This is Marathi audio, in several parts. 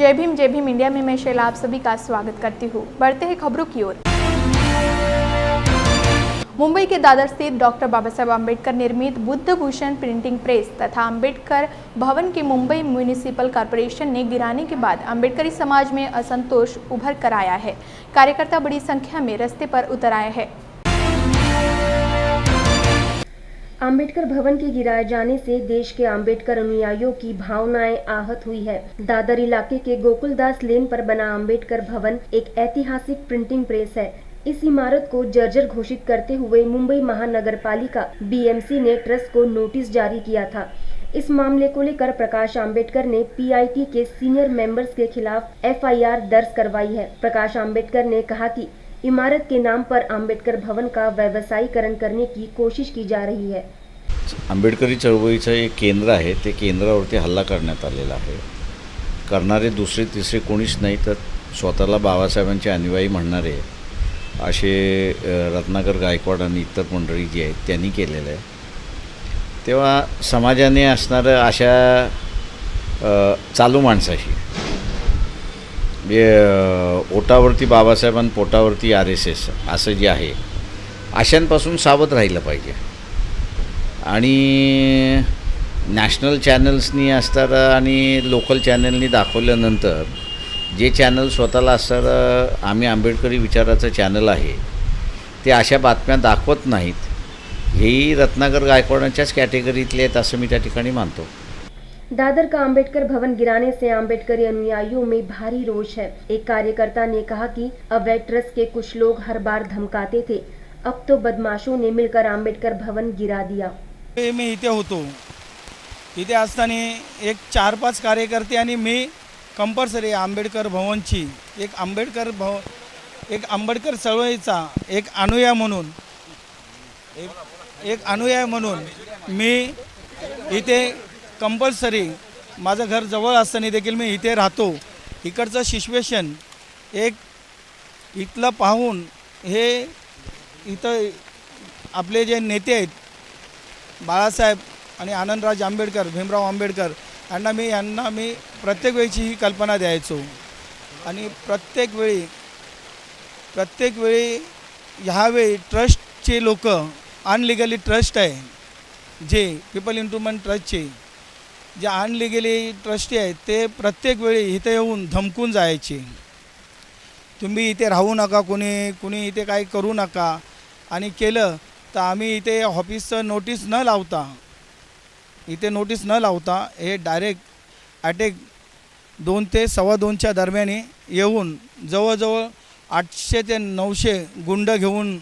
जय भीम इंडिया में मैं शैला आप सभी का स्वागत करती हूँ। बढ़ते हैं खबरों की ओर। मुंबई के दादर स्थित डॉक्टर बाबा साहेब आम्बेडकर निर्मित बुद्ध भूषण प्रिंटिंग प्रेस तथा आम्बेडकर भवन के मुंबई म्युनिसिपल कॉरपोरेशन ने गिराने के बाद आम्बेडकरी समाज में असंतोष उभर कर आया है। कार्यकर्ता बड़ी संख्या में रास्ते पर उतर आए हैं। आम्बेडकर भवन के गिराए जाने से देश के आम्बेडकर अनुयायियों की भावनाएं आहत हुई है। दादर इलाके के गोकुलदास लेन पर बना आम्बेडकर भवन एक ऐतिहासिक प्रिंटिंग प्रेस है। इस इमारत को जर्जर घोषित करते हुए मुंबई महानगरपालिका बीएमसी ने ट्रस्ट को नोटिस जारी किया था। इस मामले को लेकर प्रकाश आम्बेडकर ने पीआईटी के सीनियर मेंबर्स के खिलाफ एफआईआर दर्ज करवाई है। प्रकाश आम्बेडकर ने कहा कि इमारत के नाम पर आम्बेडकर भवन का व्यवसायीकरण करने की कोशिश की जा रही है। आंबेडकरी चळवळीचं एक केंद्र आहे, ते केंद्रावरती हल्ला करण्यात आलेला आहे। करणारे दुसरे तिसरे कोणीच नाही तर स्वतःला बाबासाहेबांचे अनुयायी म्हणणारे असे रत्नाकर गायकवाड आणि इतर मंडळी जी आहेत त्यांनी केलेलं आहे। तेव्हा समाजाने असणारं अशा चालू माणसाशी ओटावरती बाबासाहेबां पोटावरती RSS असं जे आहे अशांपासून सावध राहिलं पाहिजे। आणि नॅशनल चॅनल्सनी असतात आणि लोकल चॅनलनी दाखवल्यानंतर जे चॅनल स्वतःला असतात आम्ही आंबेडकरी विचाराचं चॅनल आहे ते अशा बातम्या दाखवत नाहीत। हेही रत्नाकर गायकवाडांच्याच कॅटेगरीतले आहेत असं मी त्या ठिकाणी मानतो। दादर का आम्बेडकर भवन गिराने से आम्बेडकरी अनुयायियों में भारी रोष है। एक कार्यकर्ता ने कहा कि अवैध ट्रस्ट के कुछ लोग हर बार धमकाते थे, अब तो बदमाशों ने मिलकर आम्बेडकर भवन गिरा दिया। मी इथे होतो, इथे असताना एक 4-5 कार्यकर्ते आणि मी कंपल्सरी आंबेडकर भवनची एक आंबेडकर चळवळीचा एक अनुयायी म्हणून मी इथे कंपल्सरी माझं घर जवळ असताना देखील मी इथे राहतो। इकडचं सिच्युएशन एक इथलं पाहून हे इथं आपले जे नेते आहेत बाळासाहेब आणि आनंदराज आंबेडकर, भीमराव आंबेडकर यांना मी प्रत्येक वेळची ही कल्पना द्यायचो आणि प्रत्येक वेळी ह्यावेळी ट्रस्टचे लोक अनलिगली ट्रस्ट आहे जे पीपल इम्प्रूव्हमेंट ट्रस्टचे जे अनलिगली ट्रस्टी आहेत ते प्रत्येक वेळी इथे येऊन धमकून जायचे, तुम्ही इथे राहू नका, कुणी इथे काही करू नका। आणि केलं तर आम्ही इथे ऑफिसचं नोटीस न लावता हे डायरेक्ट अटॅक 2 ते 2:15च्या दरम्यान येऊन जवळजवळ 800 ते 900 गुंड घेऊन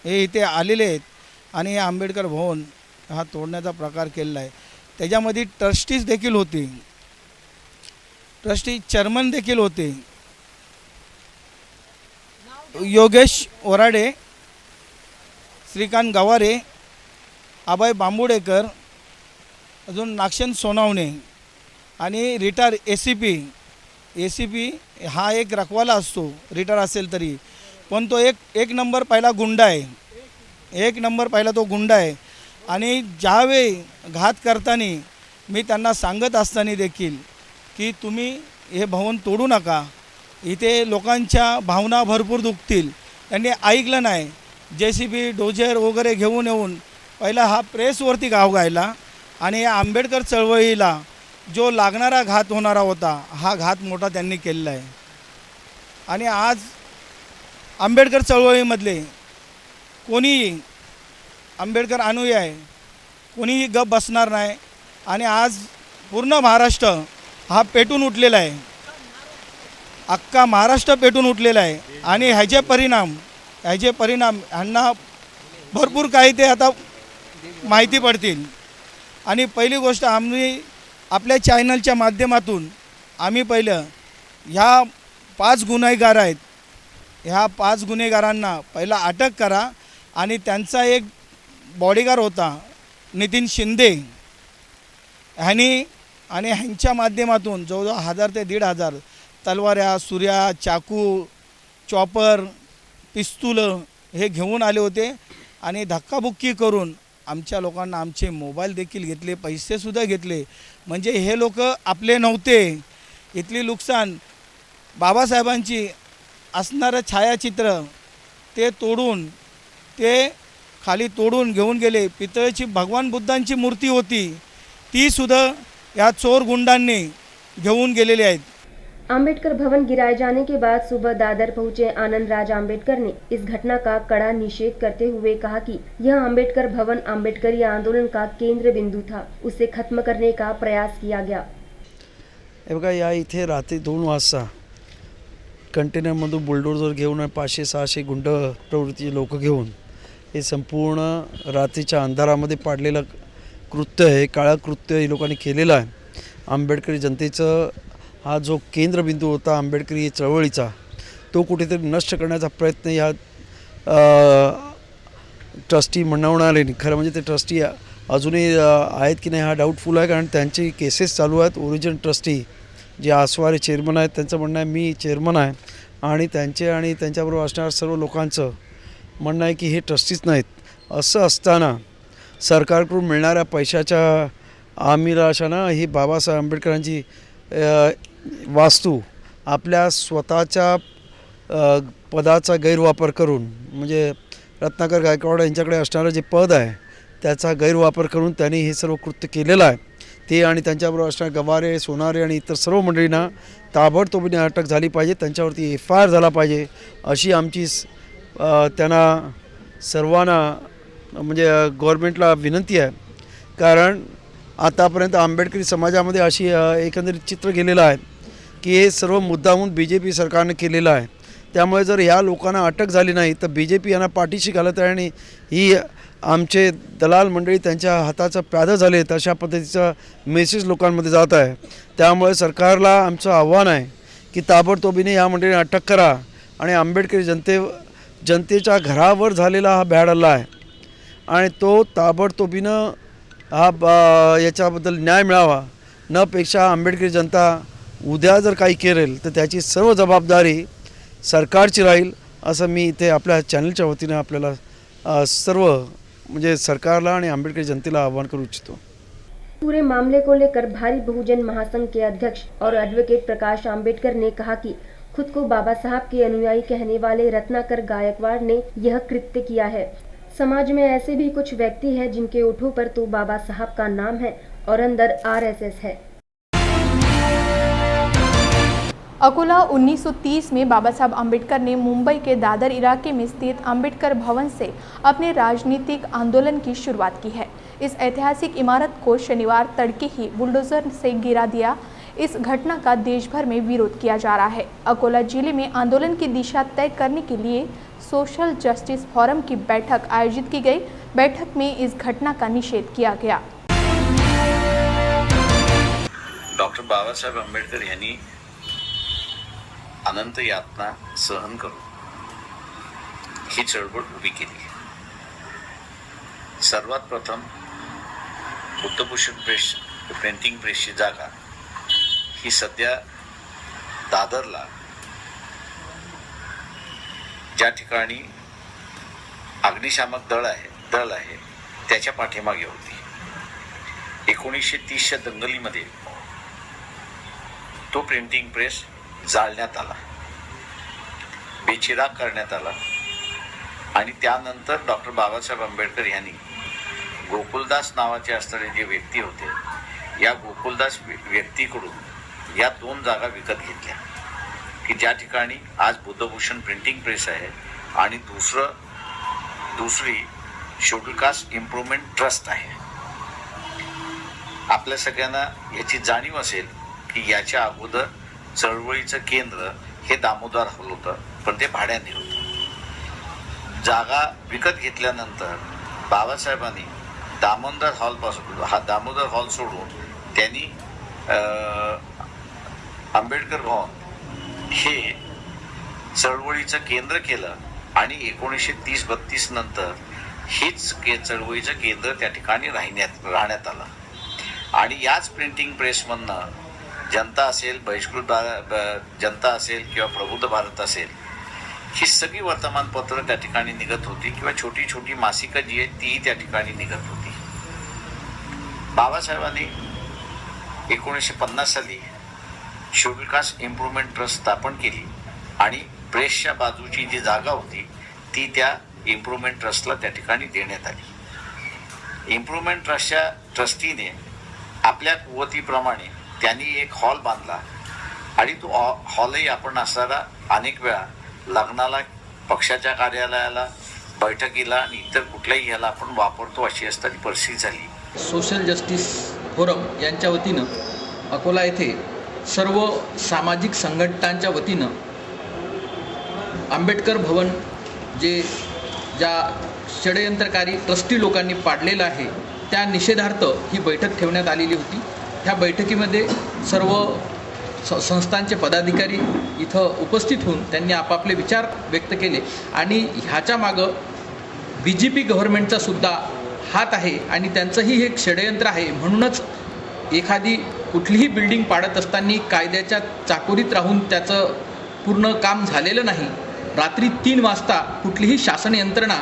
हे इथे आलेले आहेत आणि हे आंबेडकर भवन हा तोडण्याचा प्रकार केलेला आहे। त्याच्यामध्ये ट्रस्टीज देखील होते, ट्रस्टी चेअरमन देखील होते, योगेश ओराडे, श्रीकांत गवारे, अभय बांबुडेकर, अजून नागशेन सोनावणे आणि रिटायर ACP हा एक रखवाला असतो, रिटायर असेल तरी पण तो एक नंबर पहिला गुंडा आहे, तो गुंडा आहे। आणि ज्यावेळी घात करताना मी त्यांना सांगत असताना देखील की तुम्ही हे भवन तोडू नका, इथे लोकांच्या भावना भरपूर दुखतील, त्यांनी ऐकलं नाही। JCB डोजर वगैरे घेऊन येऊन पहिला हा प्रेसवरती गाव गायला आणि या आंबेडकर चळवळीला जो लागणारा घात होणारा होता हा घात मोठा त्यांनी केलेला आहे। आणि आज आंबेडकर चळवळीमधले कोणीही आंबेडकर अनुयायी कोणीही गप बसणार नाही आणि आज पूर्ण महाराष्ट्र हा पेटून उठलेला आहे, अख्खा महाराष्ट्र पेटून उठलेला आहे। आणि ह्याचे परिणाम ह्यांना भरपूर काही ते आता माहिती पडतील। आणि पहिली गोष्ट आम्ही आपल्या चॅनलच्या माध्यमातून आम्ही पहिलं ह्या 5 गुन्हेगार आहेत, ह्या 5 गुन्हेगारांना पहिला अटक करा। आणि त्यांचा एक बॉडीगार्ड होता नितीन शिंदे, ह्यांच्या माध्यमातून जवळजवळ 1000 ते 1500 तलवाऱ्या, सुऱ्या, चाकू, चॉपर, पिस्तूल हे घेऊन आले होते आणि धक्काबुक्की करून आमच्या लोकांना आमचे मोबाईल देखील घेतले, पैसेसुद्धा घेतले। म्हणजे हे लोक आपले नव्हते, इथली नुकसान बाबासाहेबांची असणारं छायाचित्र ते तोडून ते खाली तोडून घेऊन गेले. पितळेची भगवान बुद्धांची मूर्ती होती ती सुद्धा या चोर गुंडांनी घेऊन गेलेली आहेत. आम्बेडकर भवन गिराए जाने के बाद सुबह दादर पहुंचे आनंद राज आम्बेडकर ने इस घटना का कड़ा निषेध करते हुए कहा कि यह आम्बेडकर भवन आम्बेडकरी आंदोलन का केंद्र बिंदु था, उसे खत्म करने का प्रयास किया गया. हे बघा, या इथे रात्री 2 वाजता कंटेनरमधून बुलडोजर घेऊन 500-600 गुंड प्रवृत्तीचे लोक घेऊन हे संपूर्ण रात्रीच्या अंधारामध्ये पाडलेलं कृत्य आहे, काळं कृत्य हे लोकांनी केलेलं आहे. आंबेडकरी जनतेचं हा जो केंद्रबिंदू होता आंबेडकरी चळवळीचा, तो कुठेतरी नष्ट करण्याचा प्रयत्न या ट्रस्टी म्हणवणारे, खरं म्हणजे ते ट्रस्टी अजूनही आहेत की नाही हा डाऊटफुल आहे, कारण त्यांची केसेस चालू आहेत. ओरिजिनल ट्रस्टी जे आसवारे चेअरमन आहेत त्यांचं म्हणणं आहे मी चेअरमन आहे आणि त्यांचे आणि त्यांच्याबरोबर असणाऱ्या सर्व लोकांचं म्हणणं आहे की हे ट्रस्टीच नाहीत. असं असताना सरकारकडून मिळणाऱ्या पैशाच्या आमिराशानं ही बाबासाहेब आंबेडकरांची वास्तू आपल्या स्वतःच्या पदाचा गैरवापर करून, म्हणजे रत्नाकर गायकवाड यांच्याकडे असणारं जे पद आहे त्याचा गैरवापर करून त्यांनी हे सर्व कृत्य केलेलं आहे. ते आणि त्यांच्याबरोबर असणारे गवारे, सोनारे आणि इतर सर्व मंडळींना ताबडतोबीने अटक झाली पाहिजे, त्यांच्यावरती FIR झाला पाहिजे अशी आमची त्यांना सर्वांना म्हणजे गव्हर्नमेंटला विनंती आहे. कारण आतापर्यंत आंबेडकरी समाजामध्ये अशी एकंदरीत चित्र गेलेलं आहे की हे सर्व मुद्दामून BJP सरकारने केलेलं आहे. त्यामुळे जर ह्या लोकांना अटक झाली नाही तर BJP यांना पाठीशी घालत आहे आणि ही आमचे दलाल मंडळी त्यांच्या हाताचं प्यादं झाले अशा पद्धतीचा मेसेज लोकांमध्ये जात आहे. त्यामुळे सरकारला आमचं आव्हान आहे की ताबडतोबीने या मंडळींना अटक करा आणि आंबेडकरी जनतेच्या घरावर झालेला हा भ्याड हल्ला आहे आणि तो ताबडतोबीनं याच्याबद्दल न्याय मिळावा. न पेक्षा आंबेडकरी जनता उद्या जर काही करेल तर त्याची सर्व जबाबदारी सरकारची राहील असं मी इथे आपल्या चॅनलच्या वतीने आपल्याला सर्व म्हणजे सरकारला आणि आंबेडकरी जनतेला आव्हान करू इच्छितो. पूरे मामले को लेकर भारी बहुजन महासंघ के अध्यक्ष और एडवोकेट प्रकाश आंबेडकर ने कहा कि खुद को बाबा साहब के अनुयायी कहने वाले रत्नाकर गायकवाड़ ने यह कृत्य किया है. समाज में ऐसे भी कुछ व्यक्ति हैं जिनके ओठों पर तो बाबा साहब का नाम है और अंदर RSS है. अकोला 1930 में बाबा साहब अम्बेडकर ने मुंबई के दादर इलाके में स्थित अम्बेडकर भवन से अपने राजनीतिक आंदोलन की शुरुआत की है. इस ऐतिहासिक इमारत को शनिवार तड़के ही बुलडोजर से गिरा दिया. इस घटना का देश भर में विरोध किया जा रहा है. अकोला जिले में आंदोलन की दिशा तय करने के लिए सोशल जस्टिस फोरम की बैठक आयोजित की गई. बैठक में इस घटना का निषेध किया गया. डॉक्टर बाबासाहेब आंबेडकर यांनी अनंत यातना सहन करून ही चळवळ उभी केली. सर्वात प्रथम बुद्धभूषण प्रिंटिंग प्रेसची जागा ही सध्या दादरला ज्या ठिकाणी अग्निशामक दल आहे त्याच्या पाठीमागे होती. 1930च्या दंगलीमध्ये तो प्रिंटिंग प्रेस जाळण्यात आला, बेचिराग करण्यात आला आणि त्यानंतर डॉक्टर बाबासाहेब आंबेडकर यांनी गोकुलदास नावाचे असणारे जे व्यक्ती होते या गोकुलदास व्यक्तीकडून या 2 जागा विकत घेतल्या की ज्या ठिकाणी आज बुद्धभूषण प्रिंटिंग प्रेस आहे आणि दुसरी शेड्यूल कास्ट इम्प्रूव्हमेंट ट्रस्ट आहे. आपल्या सगळ्यांना याची जाणीव असेल की याच्या अगोदर चळवळीचं केंद्र हे दामोदर हॉल होतं, पण ते भाड्याने होतं. जागा विकत घेतल्यानंतर बाबासाहेबांनी दामोदर हॉल सोडून त्यांनी आंबेडकर भवन हे चळवळीचं केंद्र केलं आणि 1930-32 नंतर हीच चळवळीचं केंद्र त्या ठिकाणी राहण्यात आलं. आणि याच प्रिंटिंग प्रेसमधनं जनता असेल, बहिष्कृत जनता असेल किंवा प्रबुद्ध भारत असेल ही सगळी वर्तमानपत्र त्या ठिकाणी निघत होती किंवा छोटी छोटी मासिकं जी आहेत ती त्या ठिकाणी निघत होती. बाबासाहेबांनी 1950 साली शेड्यूल कास्ट इम्प्रूव्हमेंट ट्रस्ट स्थापन केली आणि प्रेसच्या बाजूची जी जागा होती ती त्या इम्प्रूव्हमेंट ट्रस्टला त्या ठिकाणी देण्यात आली. इम्प्रूव्हमेंट ट्रस्टच्या ट्रस्टीने आपल्या कुवतीप्रमाणे त्यांनी एक हॉल बांधला आणि तो हॉलही आपण असताना अनेक वेळा लग्नाला, पक्षाच्या कार्यालयाला, बैठकीला आणि इतर कुठल्याही ह्याला आपण वापरतो अशी असताना परिस्थिती झाली. सोशल जस्टिस फोरम यांच्या वतीनं अकोला येथे सर्व सामाजिक संघटनांच्या वतीनं आंबेडकर भवन ज्या षडयंत्रकारी ट्रस्टी लोकांनी पाडलेलं आहे त्या निषेधार्थ ही बैठक ठेवण्यात आलेली होती. ह्या बैठकीमध्ये सर्व संस्थांचे पदाधिकारी इथं उपस्थित होऊन त्यांनी आपापले विचार व्यक्त केले आणि ह्याच्या मागं BJP गव्हर्नमेंटचा सुद्धा हात आहे आणि त्यांचंही एक षडयंत्र आहे. म्हणूनच एखादी कुठलीही बिल्डिंग पाडत असताना कायद्याच्या चाकोरीत राहून त्याचं पूर्ण काम झालेलं नाही. रात्री 3 वाजता कुठलीही शासन यंत्रणा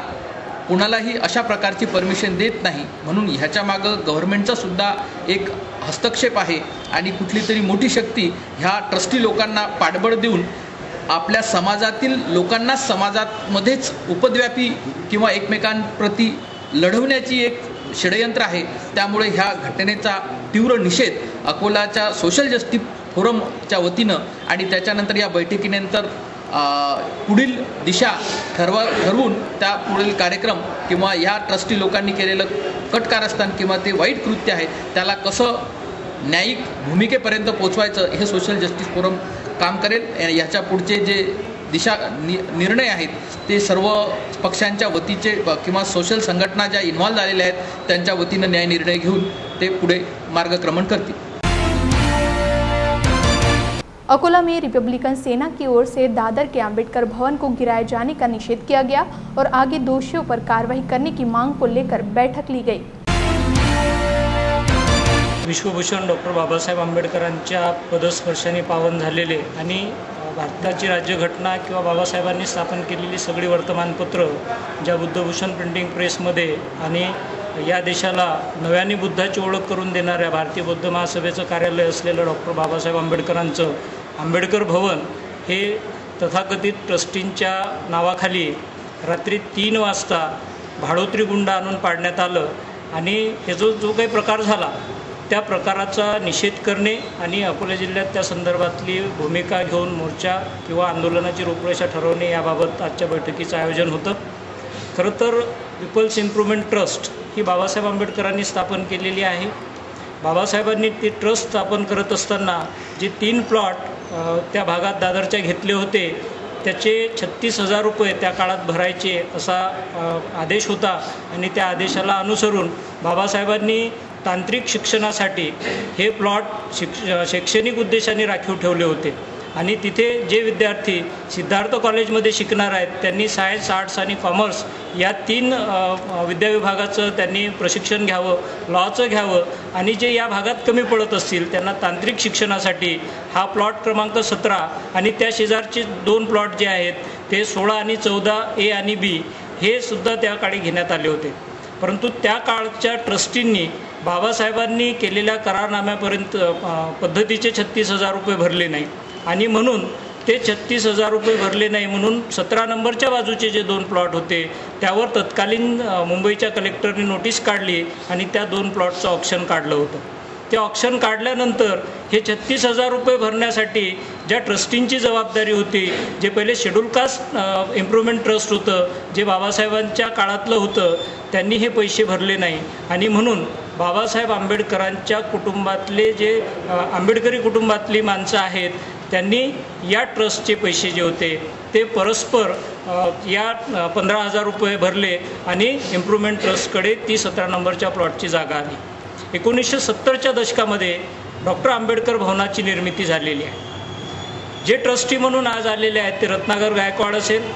कोणालाही अशा प्रकारची परमिशन देत नाही. म्हणून ह्याच्या मागं गव्हर्नमेंटचा सुद्धा एक हस्तक्षेप आहे आणि कुठली तरी मोठी शक्ती ह्या ट्रस्टी लोकांना पाठबळ देऊन आपल्या समाजातील लोकांना समाजामध्येच उपद्व्यापी किंवा एकमेकांप्रती लढवण्याची एक षडयंत्र आहे. त्यामुळे ह्या घटनेचा तीव्र निषेध अकोलाच्या सोशल जस्टिस फोरमच्या वतीनं आणि त्याच्यानंतर या बैठकीनंतर पुढील दिशा ठरवून त्या पुढील कार्यक्रम किंवा ह्या ट्रस्टी लोकांनी केलेलं कटकारस्थान किंवा ते वाईट कृत्य आहे त्याला कसं न्यायिक भूमिकेपर्यंत पोचवायचं हे सोशल जस्टिस फोरम काम करेल. ह्याच्या पुढचे जे निर्णय आहेत ते सर्व पक्षांच्या वतीचे किंवा सोशल संघटना ज्या इन्व्हॉल्व झालेल्या आहेत त्यांच्या वतीनं न्याय निर्णय घेऊन ते पुढे मार्गक्रमण करतील. अकोला में रिपब्लिकन सेना की ओर से दादर के अंबेडकर भवन को गिराए जाने का निषेध किया गया और आगे दोषियों पर कार्रवाई करने की मांग को लेकर बैठक ली गई. विश्वभूषण डॉक्टर बाबासाहेब आंबेडकरांच्या पदस्पर्शाने पावन झालेले आणि भारताची राज्यघटना किंवा बाबासाहेबांनी स्थापन केलेली सगळी वर्तमानपत्र ज्या बुद्धभूषण प्रिंटिंग प्रेसमध्ये आणि या देशाला नव्याने बुद्धाची ओळख करून देणाऱ्या भारतीय बौद्ध महासभेचं कार्यालय असलेलं डॉक्टर बाबासाहेब आंबेडकरांचं आंबेडकर भवन हे तथाकथित ट्रस्टींच्या नावाखाली रात्री 3 वाजता भाडोत्री गुंड आणून पाडण्यात आलं आणि हे जो काही प्रकार झाला त्या प्रकाराचा निषेध करणे आणि अकोला जिल्ह्यात त्या संदर्भातली भूमिका घेऊन मोर्चा किंवा आंदोलनाची रूपरेषा ठरवणे याबाबत आजच्या बैठकीचं आयोजन होतं. खरं तर पीपल्स इम्प्रूव्हमेंट ट्रस्ट ही बाबासाहेब आंबेडकरांनी स्थापन केलेली आहे. बाबासाहेबांनी ती ट्रस्ट स्थापन करत असताना जे 3 प्लॉट त्या भागात दादरच्या घेतले होते त्याचे 36,000 रुपये त्या काळात भरायचे असा आदेश होता आणि त्या आदेशाला अनुसरून बाबासाहेबांनी तांत्रिक शिक्षणासाठी हे प्लॉट शैक्षणिक उद्देशाने राखीव ठेवले होते आणि तिथे जे विद्यार्थी सिद्धार्थ कॉलेजमध्ये शिकणार आहेत त्यांनी सायन्स, आर्ट्स आणि कॉमर्स या 3 विद्याविभागाचं त्यांनी प्रशिक्षण घ्यावं, लॉचं घ्यावं आणि जे या भागात कमी पडत असतील त्यांना तांत्रिक शिक्षणासाठी हा प्लॉट क्रमांक 17 आणि त्या शेजारचे 2 प्लॉट जे आहेत ते 16 आणि 14 A आणि B हे सुद्धा त्या काळी घेण्यात आले होते. परंतु त्या काळच्या ट्रस्टींनी बाबासाहेबांनी केलेल्या करारनाम्यापर्यंत पद्धतीचे 36,000 रुपये भरले नाही आणि म्हणून ते 36,000 रुपये भरले नाही म्हणून 17 नंबरच्या बाजूचे जे 2 प्लॉट होते त्यावर तत्कालीन मुंबईच्या कलेक्टरने नोटीस काढली आणि त्या 2 प्लॉटचं ऑक्शन काढलं होतं. ते ऑक्शन काढल्यानंतर हे 36,000 रुपये भरण्यासाठी ज्या ट्रस्टींची जबाबदारी होती, जे पहिले शेड्यूल कास्ट इम्प्रूव्हमेंट ट्रस्ट होतं जे बाबासाहेबांच्या काळातलं होतं, त्यांनी हे पैसे भरले नाही आणि म्हणून बाबासाहेब आंबेडकरांच्या कुटुंबातले जे आंबेडकरी कुटुंबातली माणसं आहेत त्यांनी या ट्रस्टचे पैसे जे होते ते परस्पर या 15,000 रुपये भरले आणि इम्प्रूव्हमेंट ट्रस्टकडे ती 17 नंबरच्या प्लॉटची जागा आली. 1970च्या दशकामध्ये डॉक्टर आंबेडकर भवनाची निर्मिती झालेली आहे. जे ट्रस्टी म्हणून आज आलेले आहेत ते रत्नाकर गायकवाड असेल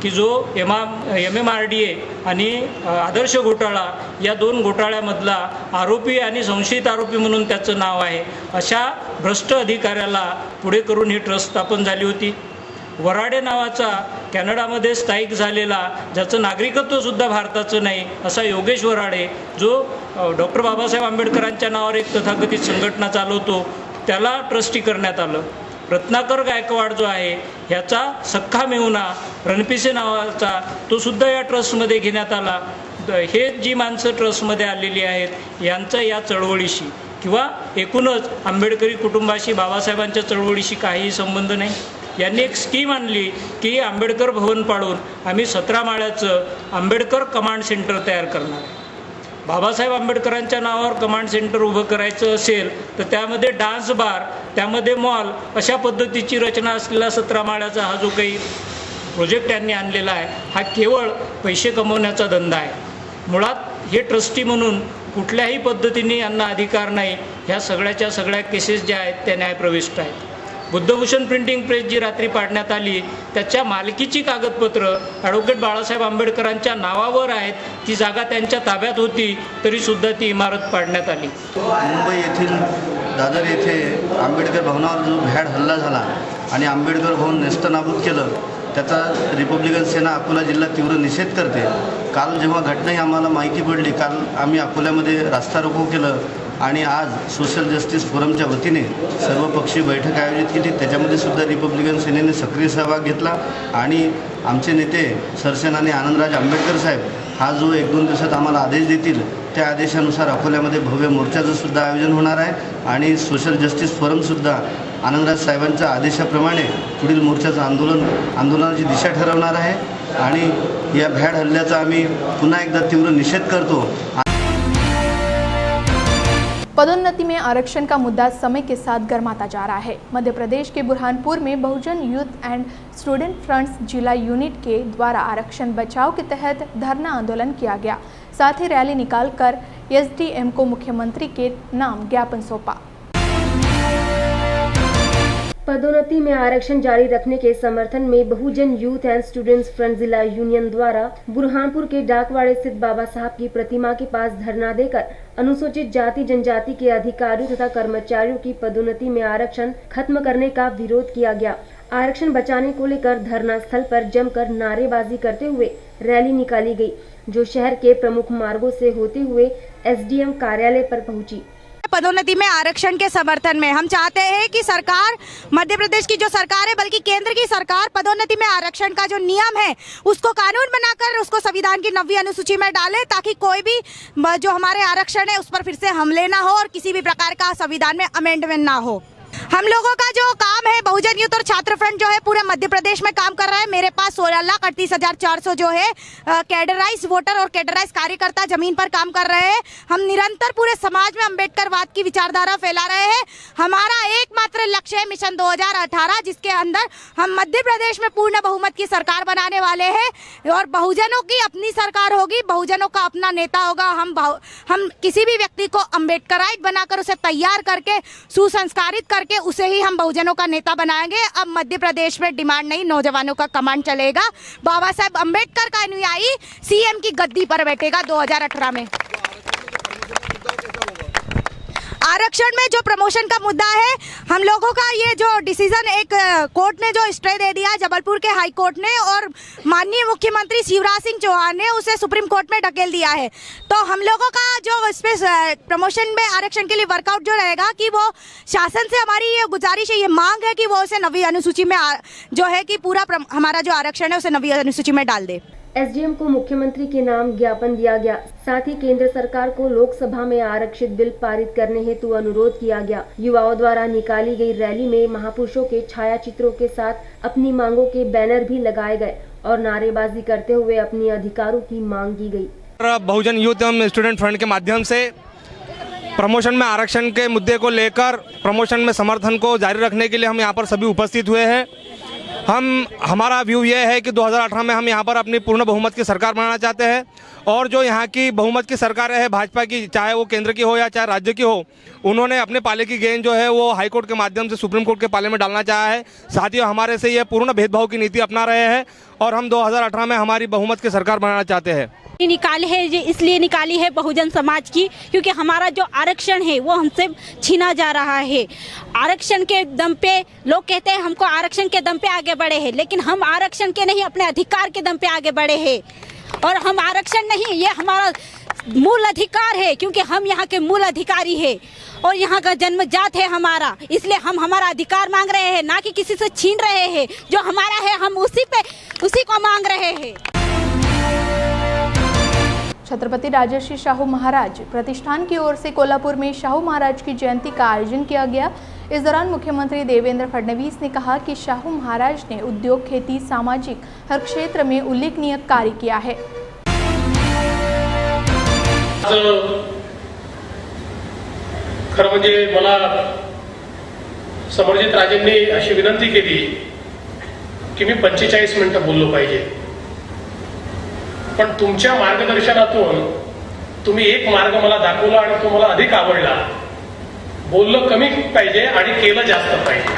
की जो MMRDA आणि आदर्श घोटाळा या 2 घोटाळ्यामधला आरोपी आणि संशयित आरोपी म्हणून त्याचं नाव आहे अशा भ्रष्ट अधिकाऱ्याला पुढे करून ही ट्रस्ट स्थापन झाली होती. वराडे नावाचा कॅनडामध्ये स्थायिक झालेला ज्याचं नागरिकत्वसुद्धा भारताचं नाही असा योगेश वराडे जो डॉक्टर बाबासाहेब आंबेडकरांच्या नावावर एक तथाकथित संघटना चालवतो त्याला ट्रस्टी करण्यात आलं. रत्नाकर गायकवाड जो आहे ह्याचा सख्खा मेहुणा रणपिसे नावाचा तो सुद्धा या ट्रस्टमध्ये घेण्यात आला. हे जी माणसं ट्रस्टमध्ये आलेली आहेत यांचा या चळवळीशी किंवा एकूणच आंबेडकरी कुटुंबाशी बाबासाहेबांच्या चळवळीशी काहीही संबंध नाही. यांनी एक स्कीम आणली की आंबेडकर भवन पाडून आम्ही 17 माळ्याचं आंबेडकर कमांड सेंटर तयार करणार आहे. बाबासाहेब आंबेडकरांच्या नावावर कमांड सेंटर उभं करायचं असेल तर त्यामध्ये डान्स बार, त्यामध्ये मॉल अशा पद्धतीची रचना असलेला 17 माळ्याचा हा जो काही प्रोजेक्ट यांनी आणलेला आहे हा केवळ पैसे कमवण्याचा धंदा आहे. मुळात हे ट्रस्टी म्हणून कुठल्याही पद्धतीने यांना अधिकार नाही. ह्या सगळ्याच्या सगळ्या केसेस ज्या आहेत त्या न्यायप्रविष्ट आहेत. बुद्धभूषण प्रिंटिंग प्रेस जी रात्री पाडण्यात आली त्याच्या मालकीची कागदपत्र ॲडव्होकेट बाळासाहेब आंबेडकरांच्या नावावर आहेत. ती जागा त्यांच्या ताब्यात होती तरीसुद्धा ती इमारत पाडण्यात आली. मुंबई येथील दादर येथे आंबेडकर भवनावर जो भ्याड हल्ला झाला आणि आंबेडकर भवन नेस्तनाबूत केलं त्याचा रिपब्लिकन सेना अकोला जिल्हा तीव्र निषेध करते. काल जेव्हा घटना ही आम्हाला माहिती पडली, काल आम्ही अकोल्यामध्ये रास्ता रोको केलं आणि आज सोशल जस्टिस फोरमच्या वतीने सर्वपक्षीय बैठक आयोजित केली. त्याच्यामध्ये सुद्धा रिपब्लिकन सेनेने सक्रिय सहभाग घेतला आणि आमचे नेते सरसेनानी आनंदराज आंबेडकर साहेब हा जो 1-2 दिवसात आम्हाला आदेश देतील त्या आदेशानुसार अकोल्यामध्ये भव्य मोर्चाचं सुद्धा आयोजन होणार आहे आणि सोशल जस्टिस फोरमसुद्धा आनंदराज साहेबांच्या आदेशाप्रमाणे पुढील मोर्चाचं आंदोलनाची दिशा ठरवणार आहे आणि या भ्याड हल्ल्याचा आम्ही पुन्हा एकदा तीव्र निषेध करतो. पदोन्नति में आरक्षण का मुद्दा समय के साथ गर्माता जा रहा है. मध्य प्रदेश के बुरहानपुर में बहुजन यूथ एंड स्टूडेंट फ्रंट्स जिला यूनिट के द्वारा आरक्षण बचाओ के तहत धरना आंदोलन किया गया. साथ ही रैली निकालकर एसडीएम को मुख्यमंत्री के नाम ज्ञापन सौंपा. पदोन्नति में आरक्षण जारी रखने के समर्थन में बहुजन यूथ एंड स्टूडेंट्स फ्रंट जिला यूनियन द्वारा बुरहानपुर के डाकवाड़े स्थित बाबा साहब की प्रतिमा के पास धरना देकर अनुसूचित जाति जनजाति के अधिकारियों तथा कर्मचारियों की पदोन्नति में आरक्षण खत्म करने का विरोध किया गया. आरक्षण बचाने को लेकर धरना स्थल पर जमकर नारेबाजी करते हुए रैली निकाली गई, जो शहर के प्रमुख मार्गों से होते हुए एसडीएम कार्यालय पर पहुंची. पदोन्नति में आरक्षण के समर्थन में हम चाहते हैं कि सरकार, मध्य प्रदेश की जो सरकार है बल्कि केंद्र की सरकार पदोन्नति में आरक्षण का जो नियम है उसको कानून बनाकर उसको संविधान की 9वीं अनुसूची में डाले, ताकि कोई भी जो हमारे आरक्षण है उस पर फिर से हमले ना हो और किसी भी प्रकार का संविधान में अमेंडमेंट ना हो. हम लोगों का जो काम है, बहुजन यूथ और छात्र फ्रंट जो है पूरे मध्य प्रदेश में काम कर रहा है. मेरे पास 16,38,400 जो है कैडराइज वोटर और कैडराइज कार्यकर्ता जमीन पर काम कर रहे हैं. हम निरंतर पूरे समाज में अम्बेडकरवाद की विचारधारा फैला रहे हैं. हमारा एकमात्र लक्ष्य है मिशन 2018, जिसके अंदर हम मध्य प्रदेश में पूर्ण बहुमत की सरकार बनाने वाले हैं और बहुजनों की अपनी सरकार होगी, बहुजनों का अपना नेता होगा. हम किसी भी व्यक्ति को अम्बेडकराइट बनाकर उसे तैयार करके सुसंस्कारित करके उसे ही हम बहुजनों का नेता बनाएंगे. अब मध्य प्रदेश में डिमांड नहीं, नौजवानों का कमांड चलेगा. बाबा साहेब अम्बेडकर का अनुयायी सीएम की गद्दी पर बैठेगा 2018 में. आरक्षण में जो प्रमोशन का मुद्दा है, हम लोगों का ये जो डिसीजन एक कोर्ट ने जो स्टे दे दिया जबलपुर के हाई कोर्ट ने और माननीय मुख्यमंत्री शिवराज सिंह चौहान ने उसे सुप्रीम कोर्ट में ढकेल दिया है. तो हम लोगों का जो इस पे प्रमोशन में आरक्षण के लिए वर्कआउट जो रहेगा कि वो शासन से हमारी ये गुजारिश है, ये मांग है कि वो उसे 9वीं अनुसूची में जो है कि पूरा हमारा जो आरक्षण है उसे 9वीं अनुसूची में डाल दे. एसडीएम को मुख्यमंत्री के नाम ज्ञापन दिया गया. साथ ही केंद्र सरकार को लोकसभा में आरक्षित बिल पारित करने हेतु अनुरोध किया गया. युवाओं द्वारा निकाली गई रैली में महापुरुषों के छाया चित्रों के साथ अपनी मांगों के बैनर भी लगाए गए और नारेबाजी करते हुए अपनी अधिकारों की मांग की गई. बहुजन यूथ एवं स्टूडेंट फ्रंट के माध्यम से प्रमोशन में आरक्षण के मुद्दे को लेकर प्रमोशन में समर्थन को जारी रखने के लिए हम यहाँ पर सभी उपस्थित हुए हैं. हमारा व्यू ये है कि 2018 में हम यहाँ पर अपनी पूर्ण बहुमत की सरकार बनाना चाहते हैं और जो यहाँ की बहुमत की सरकार है भाजपा की, चाहे वो केंद्र की हो या चाहे राज्य की हो, उन्होंने अपने पाले की गेंद जो है वो हाई कोर्ट के माध्यम से सुप्रीम कोर्ट के पाले में डालना चाहा है. साथ ही हमारे से ये पूर्ण भेदभाव की नीति अपना रहे हैं और हम 2018 में हमारी बहुमत की सरकार बनाना चाहते हैं. निकाली है इसलिए निकाली है बहुजन समाज की, क्योंकि हमारा जो आरक्षण है वो हमसे छीना जा रहा है. आरक्षण के दम पे लोग कहते हैं हमको आरक्षण के दम पे आगे बढ़े हैं, लेकिन हम आरक्षण के नहीं अपने अधिकार के दम पे आगे बढ़े हैं और हम आरक्षण नहीं, ये हमारा मूल अधिकार है, क्योंकि हम यहाँ के मूल अधिकारी है और यहाँ का जन्मजात है हमारा, इसलिए हम हमारा अधिकार मांग रहे हैं, ना कि किसी से छीन रहे हैं। जो हमारा है हम उसी को मांग रहे हैं। छत्रपति राजर्षि शाहू महाराज प्रतिष्ठान की ओर से कोल्हापुर में शाहू महाराज की जयंती का आयोजन किया गया। इस दौरान मुख्यमंत्री देवेंद्र फडणवीस ने कहा कि शाहू महाराज ने उद्योग, खेती, सामाजिक हर क्षेत्र में उल्लेखनीय कार्य किया है। खरं म्हणजे मला समरजित राजेंनी अशी विनंती केली की मी 45 मिनिटं बोललो पाहिजे, पण तुमच्या मार्गदर्शनातून तुम्ही एक मार्ग मला दाखवला आणि तो मला अधिक आवडला। बोललं कमी पाहिजे आणि केलं जास्त पाहिजे।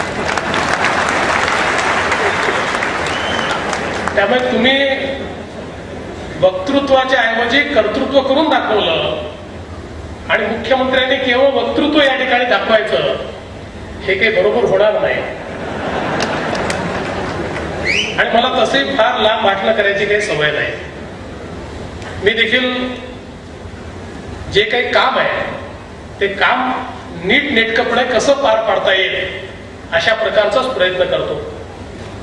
त्यामुळे तुम्ही वक्तृत्वाच्या ऐवजी कर्तृत्व करून दाखवलं आणि मुख्यमंत्र्यांनी केवळ वक्तृत्व या ठिकाणी दाखवायचं, हे काही बरोबर होणार नाही। आणि मला तसे फार लांब भाषण करायची काही सवय नाही। मी देखील जे काही काम आहे ते काम नीट नेटकपणे कसं पार पाडता येईल अशा प्रकारचाच प्रयत्न करतो।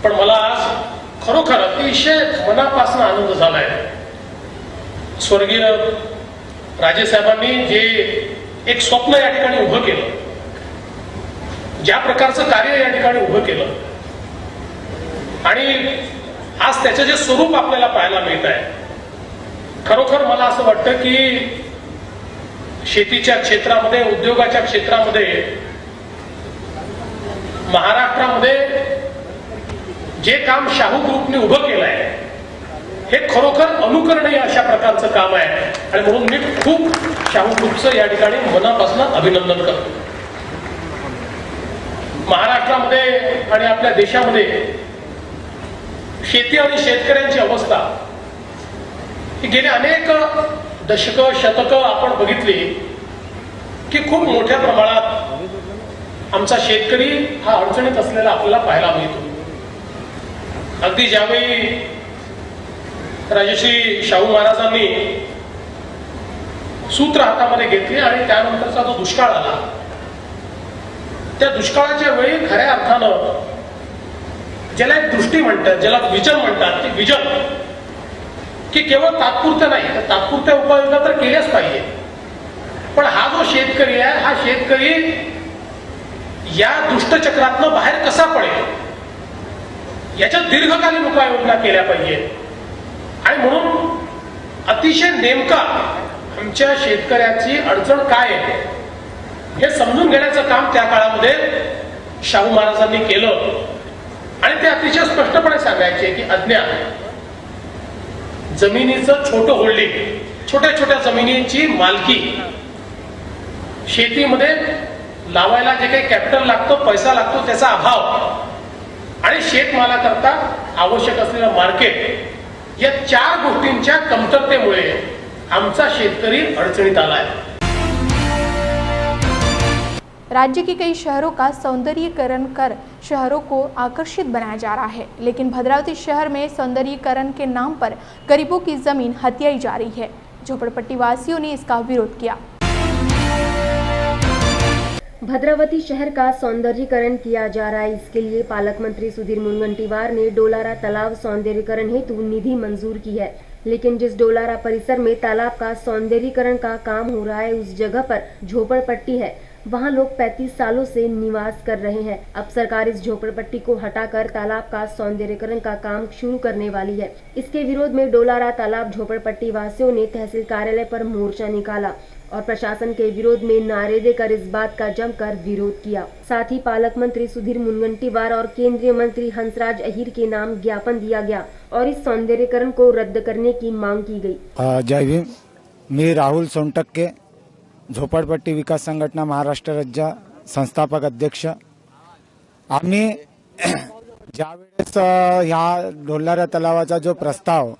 पण मला आज खरोखर अतिशय मनापासून आनंद झालाय। स्वर्गीय राजेसाहेबांनी जे एक स्वप्न या ठिकाणी उभं केलं, ज्या प्रकारचं कार्य या ठिकाणी उभं केलं आणि आज त्याचं जे स्वरूप आपल्याला पाहायला मिळत आहे, खरोखर मला असं वाटतं की शेतीच्या क्षेत्रामध्ये, उद्योगाच्या क्षेत्रामध्ये महाराष्ट्रामध्ये जे काम शाहू ग्रुपने उभं केलं आहे हे खरोखर अनुकरणीय अशा प्रकारचं काम आहे आणि म्हणून मी खूप शाहू ग्रुपचं या ठिकाणी मनापासून अभिनंदन करतो। महाराष्ट्रामध्ये आणि आपल्या देशामध्ये शेती आणि शेतकऱ्यांची अवस्था ही गेली अनेक दशकं, शतकं आपण बघितली की खूप मोठ्या प्रमाणात आमचा शेतकरी हा अडचणीत असलेला आपल्याला पाहायला मिळतो। अगदी ज्यावेळी राजश्री शाहू महाराजांनी सूत्र हातामध्ये घेतली आणि त्यानंतरचा जो दुष्काळ आला, त्या दुष्काळाच्या वेळी खऱ्या अर्थानं ज्याला एक दृष्टी म्हणतात, ज्याला विजन म्हणतात, ते विजन की केवळ तात्पुरतं नाही, तर तात्पुरत्या उपाययोजना तर केल्याच पाहिजे, पण हा जो शेतकरी आहे, हा शेतकरी या दुष्टचक्रातनं बाहेर कसा पडेल याच्या दीर्घकालीन उपाययोजना केल्या पाहिजेत। आणि म्हणून अतिशय नेमका आमच्या शेतकऱ्याची अडचण काय आहे हे समजून घेण्याचं काम त्या काळामध्ये शाहू महाराजांनी केलं आणि ते अतिशय स्पष्टपणे सांगायचे की अज्ञात जमिनीचं छोटं होल्डिंग, छोट्या छोट्या जमिनीची मालकी, शेतीमध्ये लावायला जे काही कॅपिटल लागतं, पैसा लागतो, त्याचा अभाव आणि शेतमालाकरता आवश्यक असलेलं मार्केट, या 4 गोष्टींच्या कमतरतेमुळे आमचा शेतकरी अडचणीत आलाय। राज्य के कई शहरों का सौंदर्यीकरण कर शहरों को आकर्षित बनाया जा रहा है, लेकिन भद्रावती शहर में सौंदर्यीकरण के नाम पर गरीबों की जमीन हथियाई जा रही है। झोपड़पट्टी वासियों ने इसका विरोध किया। भद्रावती शहर का सौंदर्यीकरण किया जा रहा है, इसके लिए पालक मंत्री सुधीर मुनगंटीवार ने डोलारा तालाब सौंदर्यीकरण हेतु निधि मंजूर की है, लेकिन जिस डोलारा परिसर में तालाब का सौंदर्यीकरण का काम हो रहा है उस जगह पर झोपड़पट्टी है, वहां लोग 35 सालों से निवास कर रहे हैं। अब सरकार इस झोपड़पट्टी को हटाकर तालाब का सौंदर्यीकरण का काम शुरू करने वाली है। इसके विरोध में डोलारा तालाब झोपड़पट्टी वासियों ने तहसील कार्यालय पर मोर्चा निकाला और प्रशासन के विरोध में नारे देकर इस बात का जमकर विरोध किया। साथ ही पालक मंत्री सुधीर मुनगंटीवार और केंद्रीय मंत्री हंसराज अहीर के नाम ज्ञापन दिया गया और इस सौंदर्यीकरण को रद्द करने की मांग की गई। जय भीम। मी राहुल सोनटक्के, झोपड़पट्टी विकास संघटना महाराष्ट्र राज्य संस्थापक अध्यक्ष। आम्ही ज्यावेळेस ह्या डोलारा तलावाचा जो प्रस्ताव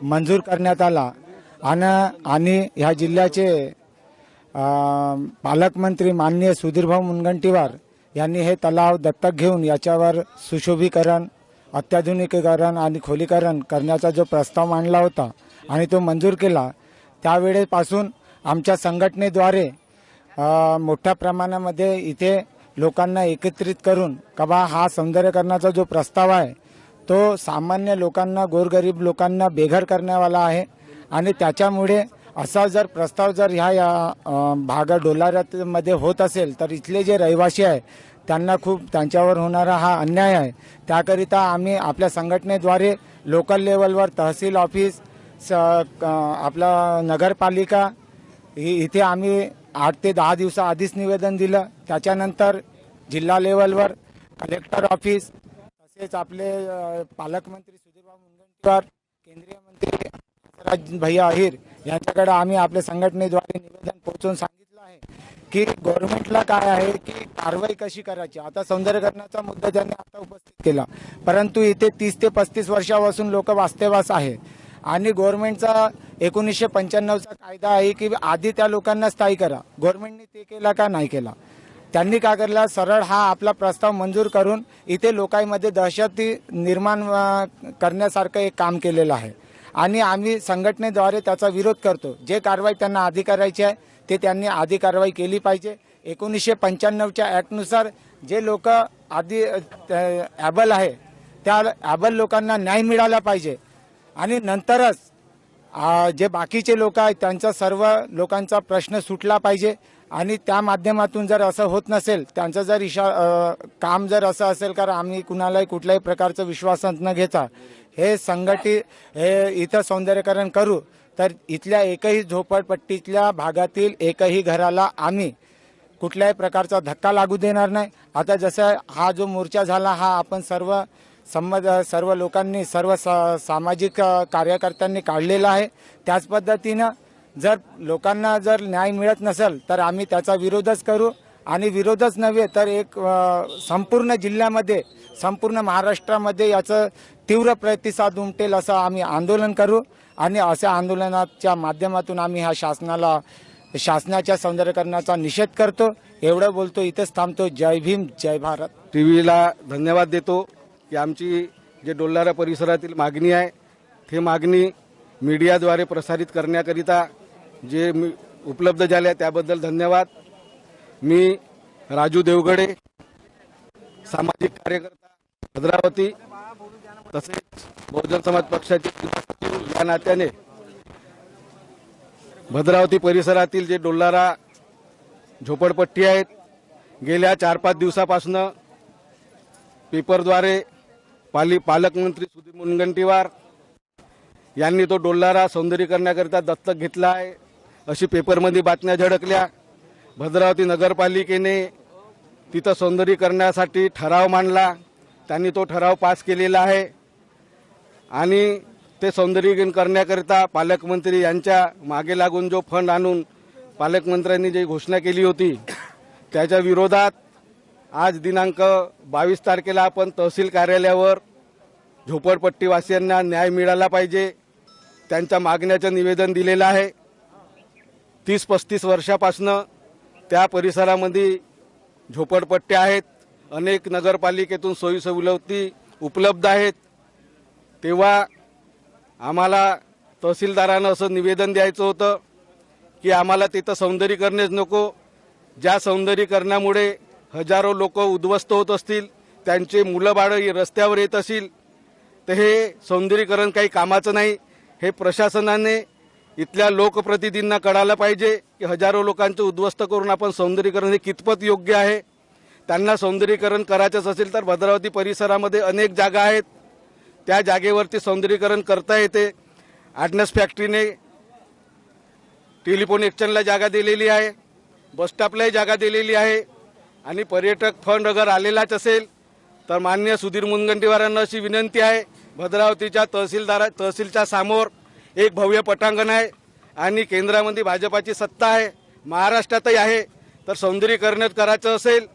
मंजूर करण्यात आला आणि ह्या जिल्ह्याचे पालकमंत्री माननीय सुधीरभाऊ मुनगंटीवार यांनी हे तलाव दत्तक घेऊन याच्यावर सुशोभीकरण, अत्याधुनिकीकरण आणि खोलीकरण करण्याचा जो प्रस्ताव मांडला होता आणि तो मंजूर केला त्यावेळेपासून आमच्या संघटनेद्वारे मोठ्या प्रमाणामध्ये इथे लोकांना एकत्रित करून कबा हा सौंदर्यकरणाचा जो प्रस्ताव आहे तो सामान्य लोकांना, गोरगरीब लोकांना बेघर करण्यावाला आहे आणि त्याच्यामुळे असा जर प्रस्ताव जर ह्या डोलाऱ्यामध्ये होत असेल तर इथले जे रहिवासी आहे त्यांना खूप त्यांच्यावर होणारा हा अन्याय आहे। त्याकरिता आम्ही आपल्या संघटनेद्वारे लोकल लेवलवर तहसील ऑफिस, आपला नगरपालिका इथे आम्ही 8 ते 10 दिवसाआधीच निवेदन दिलं। त्याच्यानंतर जिल्हा लेवलवर कलेक्टर ऑफिस, तसेच आपले पालकमंत्री सुधीरभाऊ मुनगंटीवार, केंद्रीय मंत्री राज भैया अहिर यांच्याकडे आम्ही आपल्या संघटनेद्वारे निवेदन पोहोचवून सांगितलं आहे की गव्हर्नमेंटला काय आहे की कारवाई कशी करायची। आता सौंदर्यकरणाचा मुद्दा त्यांनी आता उपस्थित केला, परंतु इथे 30 ते 35 वर्षापासून लोक वास्तव्यास आहे आणि गव्हर्नमेंटचा 1995चा कायदा आहे की आधी त्या लोकांना स्थायी करा। गव्हर्नमेंटने ते केला का नाही केला? त्यांनी काय केला, सरळ हा आपला प्रस्ताव मंजूर करून इथे लोकांमध्ये दहशती निर्माण करण्यासारखं एक काम केलेलं आहे आणि आम्ही संघटनेद्वारे त्याचा विरोध करतो। जे कारवाई त्यांना आधी करायची आहे ते त्यांनी आधी कारवाई केली पाहिजे। 1995च्या ॲक्टनुसार जे लोक आधी ॲबल आहे त्या ॲबल लोकांना न्याय मिळाला पाहिजे आणि नंतरच जे बाकीचे लोक आहेत त्यांचा सर्व लोकांचा प्रश्न सुटला पाहिजे आणि त्या माध्यमातून जर असं होत नसेल, त्यांचं जर काम जर असं असेल कारण आम्ही कुणालाही कुठल्याही प्रकारचं विश्वासात न घेता हे इथं सौंदर्यकरण करू तर इथल्या एकही झोपडपट्टीतल्या भागातील एकही घराला आम्ही कुठल्याही प्रकारचा धक्का लागू देणार नाही। आता जसं हा जो मोर्चा झाला हा आपण सर्व लोकांनी, सर्व सामाजिक कार्यकर्त्यांनी काढलेला आहे। त्याच पद्धतीनं जर लोकांना जर न्याय मिळत नसेल तर आम्ही त्याचा विरोधच करू आणि विरोधच नव्हे तर एक संपूर्ण जिल्ह्यामध्ये, संपूर्ण महाराष्ट्रामध्ये याचं तीव्र प्रतिसाद उमटेल असं आम्ही आंदोलन करू आणि अशा आंदोलनाच्या माध्यमातून आम्ही शासनाच्या सौंदर्यकरणाचा निषेध करतो। एवढं बोलतो, इथेच थांबतो। जय भीम, जय भारत। टीव्हीला धन्यवाद देतो की आमची जे डोलारा परिसरातील मागणी आहे ती मागणी मीडियाद्वारे प्रसारित करण्याकरिता जे उपलब्ध झाले त्याबद्दल धन्यवाद। मी राजू देवगडे, सामाजिक कार्यकर्ता भद्रावती, तसेच बहुजन समाज पक्षाचे या नात्याने भद्रावती परिसरातील जे डोलारा झोपडपट्टी आहेत गेल्या 4-5 दिवसापासून पेपरद्वारे पालकमंत्री सुधीर मुनगंटीवार यांनी तो डोलारा सौंदर्यीकरणाकरिता दत्तक घेतला आहे अशी पेपरमध्ये बातम्या झळकल्या। भद्रावती नगरपालिकेने तिथं सौंदर्यीकरणासाठी ठराव मांडला, त्यांनी तो ठराव पास केलेला आहे आणि ते सौंदर्यीकरण करण्याकरिता पालकमंत्री यांच्या मागे लागून जो फंड आणून पालकमंत्र्यांनी जी घोषणा केली होती त्याच्या विरोधात आज दिनांक 22 तारखेला आपण तहसील कार्यालयावर झोपडपट्टीवासियांना न्याय मिळाला पाहिजे त्यांच्या मागण्याचं निवेदन दिलेलं आहे। 30-35 वर्षापासून त्या परिसरामध्ये झोपडपट्ट्या आहेत, अनेक नगरपालिकेतून सोयी सवलती उपलब्ध आहेत। तेव्हा आम्हाला तहसीलदारानं असं निवेदन द्यायचं होतं की आम्हाला तिथं सौंदर्यीकरणच नको। ज्या सौंदर्यीकरणामुळे हजारो लोक उद्ध्वस्त होत असतील, त्यांचे मुलं बाळं रस्त्यावर येत असतील तर हे सौंदर्यीकरण काही कामाचं नाही। हे प्रशासनाने इथल्या लोकप्रतिनिधींना कळालं पाहिजे की हजारो लोकांचं उद्ध्वस्त करून आपण सौंदर्यीकरण हे कितपत योग्य आहे। त्यांना सौंदर्यीकरण करायचंच असेल तर भद्रावती परिसरामध्ये अनेक जागा आहेत, त्या जागेवरती सौंदर्यीकरण करता येते। ऑर्डनन्स फॅक्टरीने टेलिफोन एक्सचेंजला जागा दिलेली आहे, बसस्टॉपलाही जागा दिलेली आहे आणि पर्यटक फंड अगर आलेलाच असेल तर माननीय सुधीर मुनगंटीवारांना अशी विनंती आहे, भद्रावतीच्या तहसीलच्या समोर एक भव्य पटांगण आहे आणि केंद्रामध्ये भाजपाची सत्ता आहे, महाराष्ट्रातही आहे, तर सौंदर्यीकरण करायचं असेल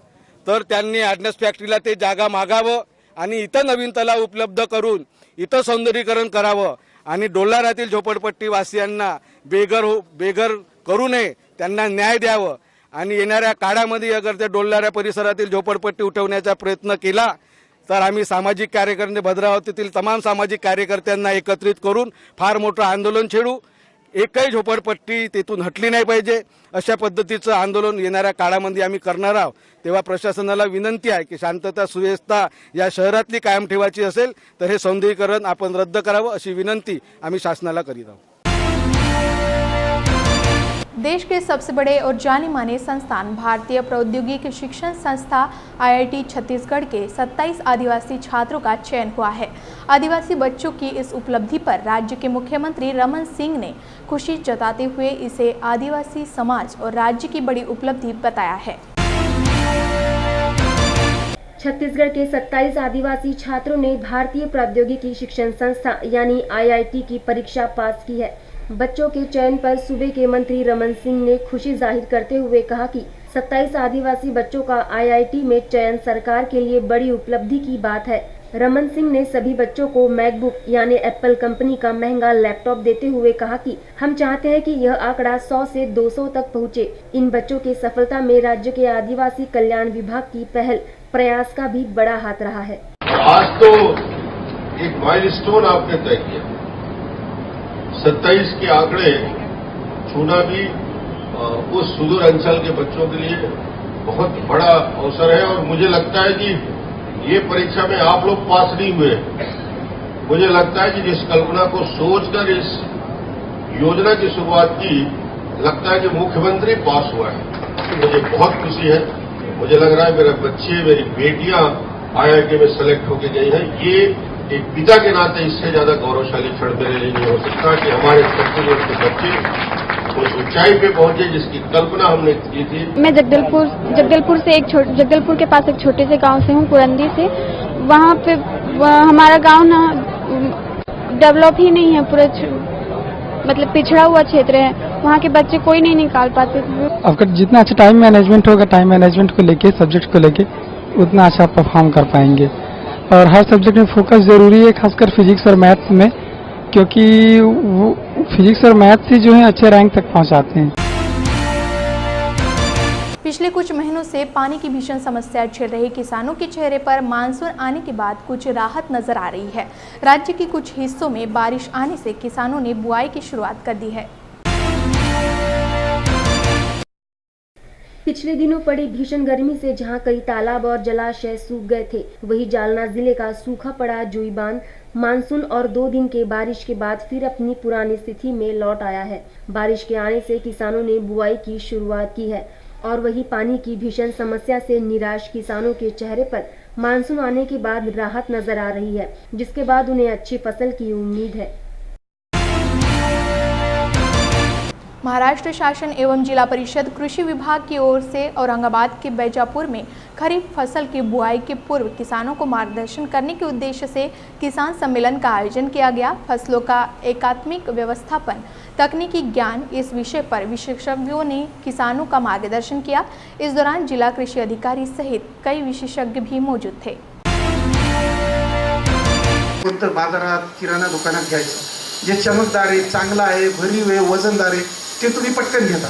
तर त्यांनी ऑर्डनन्स फॅक्टरीला ते जागा मागावं आणि इथं नवीन तलाव उपलब्ध करून इथं सौंदर्यीकरण करावं आणि डोलारातील झोपडपट्टीवासियांना बेघर करू नये, त्यांना न्याय द्यावं आणि येणाऱ्या काळामध्ये अगर त्या डोलारा परिसरातील झोपडपट्टी उठवण्याचा प्रयत्न केला तर आम्ही सामाजिक कार्यकर्ते भद्रावतीतील तमाम सामाजिक कार्यकर्त्यांना एकत्रित करून फार मोठं आंदोलन छेडू. एकही झोपडपट्टी तिथून हटली नाही पाहिजे अशा पद्धतीचं आंदोलन येणाऱ्या काळामध्ये आम्ही करणार आहोत. तेव्हा प्रशासनाला विनंती आहे की शांतता सुव्यवस्था या शहरातली कायम ठेवायची असेल तर हे सौंदर्यीकरण आपण रद्द करावं अशी विनंती आम्ही शासनाला करीत आहोत. देश के सबसे बड़े और जाने माने संस्थान भारतीय प्रौद्योगिकी शिक्षण संस्था IIT छत्तीसगढ़ के 27 आदिवासी छात्रों का चयन हुआ है। आदिवासी बच्चों की इस उपलब्धि पर राज्य के मुख्यमंत्री रमन सिंह ने खुशी जताते हुए इसे आदिवासी समाज और राज्य की बड़ी उपलब्धि बताया है। छत्तीसगढ़ के 27 आदिवासी छात्रों ने भारतीय प्रौद्योगिकी शिक्षण संस्था यानी IIT की परीक्षा पास की है। बच्चों के चयन पर सूबे के मंत्री रमन सिंह ने खुशी जाहिर करते हुए कहा कि 27 आदिवासी बच्चों का IIT में चयन सरकार के लिए बड़ी उपलब्धि की बात है। रमन सिंह ने सभी बच्चों को मैकबुक यानी एप्पल कंपनी का महंगा लैपटॉप देते हुए कहा कि हम चाहते हैं कि यह आंकड़ा 100 से 200 तक पहुंचे। इन बच्चों की सफलता में राज्य के आदिवासी कल्याण विभाग की पहल प्रयास का भी बड़ा हाथ रहा है। आज तो एक माइलस्टोन आपने तय किया, 27 के आंकड़े छूना भी उस सुदूर अंचल के बच्चों के लिए बहुत बड़ा अवसर है। और मुझे लगता है कि ये परीक्षा में आप लोग पास नहीं हुए, मुझे लगता है कि जिस कल्पना को सोचकर इस योजना की शुरुआत की, लगता है कि मुख्यमंत्री पास हुआ है। मुझे बहुत खुशी है। मुझे लग रहा है मेरे बच्चे, मेरी बेटियां IIT में सेलेक्ट होके गई हैं। ये एक पिता के नाते इससे ज्यादा गौरवशाली क्षण मेरे लिए नहीं हो सकता कि हमारे छत्तीसगढ़ के बच्चे उस ऊंचाई पे पहुंचे जिसकी कल्पना हमने की थी। मैं जगदलपुर के पास एक छोटे से गांव से हूं, पुरंदी से। वहां पे हमारा गांव ना डेवलप ही नहीं है, पूरा मतलब पिछड़ा हुआ क्षेत्र है। वहाँ के बच्चे कोई नहीं निकाल पाते। आपका जितना अच्छा टाइम मैनेजमेंट होगा, टाइम मैनेजमेंट को लेके, सब्जेक्ट को लेके, उतना अच्छा परफॉर्म कर पाएंगे। और हर सब्जेक्ट में फोकस जरूरी है, खासकर फिजिक्स और मैथ में, क्योंकि वो फिजिक्स और मैथ से जो है अच्छे रैंक तक पहुंचाते हैं। पिछले कुछ महीनों से पानी की भीषण समस्या झेल रहे किसानों के चेहरे पर मानसून आने के बाद कुछ राहत नजर आ रही है। राज्य के कुछ हिस्सों में बारिश आने से किसानों ने बुआई की शुरुआत कर दी है। पिछले दिनों पड़ी भीषण गर्मी से जहां कई तालाब और जलाशय सूख गए थे, वहीं जालना जिले का सूखा पड़ा जुई बांध मानसून और 2 दिन के बारिश के बाद फिर अपनी पुरानी स्थिति में लौट आया है। बारिश के आने से किसानों ने बुआई की शुरुआत की है और वही पानी की भीषण समस्या से निराश किसानों के चेहरे पर मानसून आने के बाद राहत नजर आ रही है, जिसके बाद उन्हें अच्छी फसल की उम्मीद है। महाराष्ट्र शासन एवं जिला परिषद कृषि विभाग की ओर से औरंगाबाद के बैजापुर में खरीफ फसल की बुआई के पूर्व किसानों को मार्गदर्शन करने के उद्देश्य से किसान सम्मेलन का आयोजन किया गया। फसलों का एकात्मिक व्यवस्थापन, तकनीकी ज्ञान, इस विषय पर विशेषज्ञों ने किसानों का मार्गदर्शन किया। इस दौरान जिला कृषि अधिकारी सहित कई विशेषज्ञ भी मौजूद थे। बाजारात किराणा दुकानात घ्यायचं, जे चमकदार आहे, चांगला आहे, भरीव आहे, वजनदार आहे, ते तुम्ही पटकन घेता।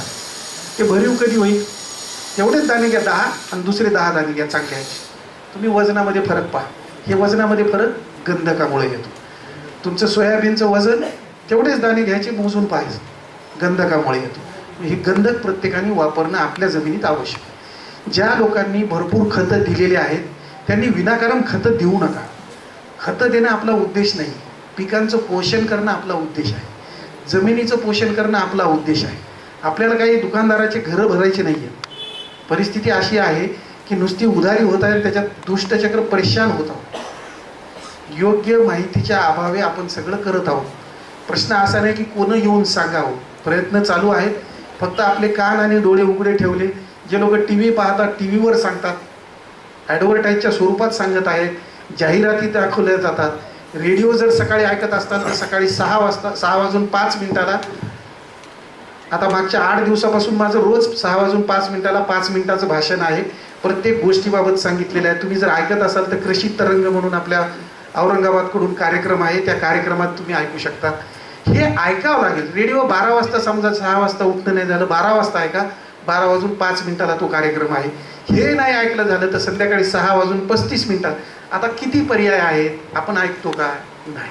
ते भरीव कधी होईल? तेवढेच दाणे घ्या 10 आणि दुसरे 10 दाणे घ्या चांगल्याचे। तुम्ही वजनामध्ये फरक पहा। हे वजनामध्ये फरक गंधकामुळे येतो। तुमचं सोयाबीनचं वजन तेवढेच दाणे घ्यायचे, मोजून पाहायचं, गंधकामुळे येतो। हे गंधक प्रत्येकाने वापरणं आपल्या जमिनीत आवश्यक आहे। ज्या लोकांनी भरपूर खतं दिलेली आहेत त्यांनी विनाकारण खतं देऊ नका। खतं देणं आपला उद्देश नाही, पिकांचं पोषण करणं आपला उद्देश आहे, जमिनीचं पोषण करणं आपला उद्देश आहे। आपल्याला काही दुकानदाराचे घरं भरायचे नाही आहेत। परिस्थिती अशी आहे की नुसती उधारी होत आहे, त्याच्यात दुष्टचक्र परेशान होत आहोत। योग्य माहितीच्या अभावे आपण सगळं करत आहोत। प्रश्न असा नाही की कोण येऊन सांगावं, प्रयत्न चालू आहेत। फक्त आपले कान आणि डोळे उघडे ठेवले। जे लोक टीव्ही पाहतात, टीव्हीवर सांगतात, ॲडव्हर्टाईजच्या स्वरूपात सांगत आहेत, जाहिराती दाखवल्या जातात। रेडिओ जर सकाळी ऐकत असताल तर सकाळी 6 वाजता 6:05 आता मागच्या 8 दिवसापासून माझं रोज 6:05 5 मिनिटाचं भाषण आहे। प्रत्येक गोष्टीबाबत सांगितलेलं आहे। तुम्ही जर ऐकत असाल तर कृषी तरंग म्हणून आपल्या औरंगाबादकडून कार्यक्रम आहे, त्या कार्यक्रमात तुम्ही ऐकू शकता। हे ऐकावं लागेल। रेडिओ 12 वाजता, समजा 6 वाजता उठणं नाही झालं, 12 वाजता ऐका, 12:05 तो कार्यक्रम आहे। हे नाही ऐकलं झालं तर संध्याकाळी 6:35 आता किती पर्याय आहेत आपण ऐकतो का? नाही.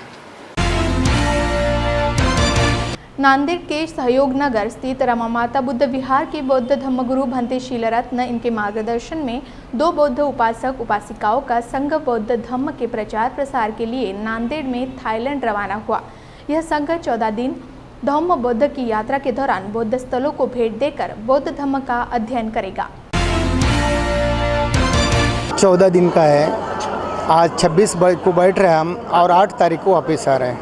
नांदेड़ के सहयोग नगर स्थित रमा माता बुद्ध विहार के बौद्ध धम्मगुरु भंते शीलरत्न इनके मार्गदर्शन में 2 बौद्ध उपासक उपासिकाओं का संघ बौद्ध धम्म के प्रचार प्रसार के लिए नांदेड़ में थाईलैंड रवाना हुआ। यह संघ 14 दिन धम्म बौद्ध की यात्रा के दौरान बौद्ध स्थलों को भेंट देकर बौद्ध धम्म का अध्ययन करेगा। 14 दिन का है। आज 26 को बैठ रहे हैं हम और 8 तारीख को वापस आ रहे हैं।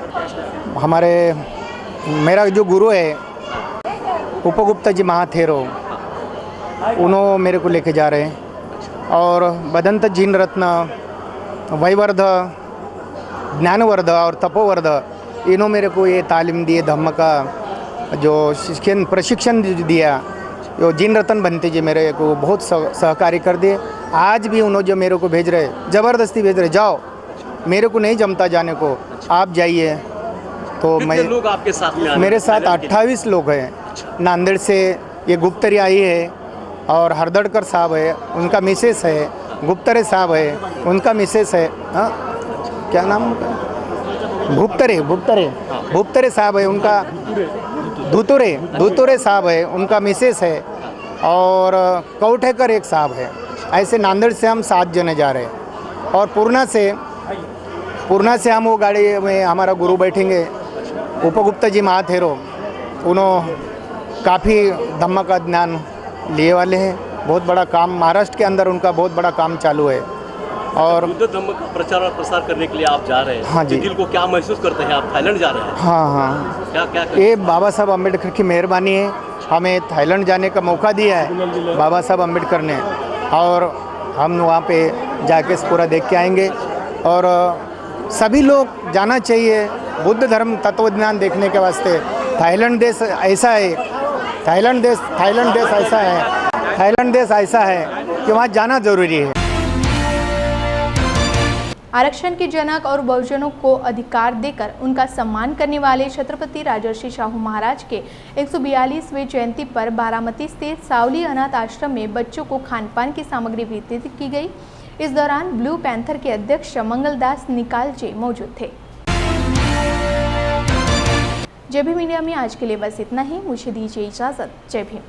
मेरा जो गुरु है उपगुप्ता जी महाथेरो, उन्होंने मेरे को लेके जा रहे हैं और बदंत जीन रत्न, वैवर्ध, ज्ञानवर्ध और तपोवर्ध, इन्होंने मेरे को ये तालीम दिए धम्म का जो प्रशिक्षण दिया। जो जीन रतन बनते जी मेरे को बहुत सहकारी कर दिए। आज भी उन्होंने जो मेरे को भेज रहे, ज़बरदस्ती भेज रहे, जाओ, मेरे को नहीं जमता जाने को, आप जाइए। तो मैं लोग आपके साथ में मेरे साथ 28 लोग हैं। नांदेड़ से ये गुप्तरी आई है और हरदड़कर साहब है, उनका मिसेस है, गुप्तरे साहब है, उनका मिसेस है। हाँ, क्या नाम उनका? भुप्तरे साहब है, उनका धुतुरे साहब है, उनका मिसेस है और कौठेकर एक साहब है। ऐसे नांदेड़ से हम 7 जने जा रहे हैं और पूर्णा से हम वो गाड़ी में हमारा गुरु बैठेंगे उपगुप्ता जी महाथेरो, उन्होंने काफ़ी धम्म का ज्ञान लिए वाले हैं। बहुत बड़ा काम महाराष्ट्र के अंदर उनका बहुत बड़ा काम चालू है। और बुद्ध धम्म का प्रचार और प्रसार करने के लिए आप जा रहे हैं। हाँ जी। दिल को क्या महसूस करते हैं? आप थाईलैंड जा रहे हैं। हाँ। क्या ये बाबा साहब अम्बेडकर की मेहरबानी है, हमें थाईलैंड जाने का मौका दिया है बाबा साहब अम्बेडकर ने, और हम वहाँ पे जाके पूरा देख के आएंगे। और सभी लोग जाना चाहिए बुद्ध धर्म तत्वज्ञान देखने के वास्ते। थाईलैंड देश ऐसा है, थाईलैंड देश ऐसा है कि वहाँ जाना जरूरी है। आरक्षण के जनक और बहुजनों को अधिकार देकर उनका सम्मान करने वाले छत्रपति राजर्षि शाहू महाराज के 142वें जयंती पर बारामती स्थित सावली अनाथ आश्रम में बच्चों को खानपान की सामग्री वितरित की गई। इस दौरान ब्लू पैंथर के अध्यक्ष मंगलदास निकालजे मौजूद थे। जय भीम मीडिया में आज के लिए बस इतना ही। मुझे दीजिए इजाजत। जय भीम।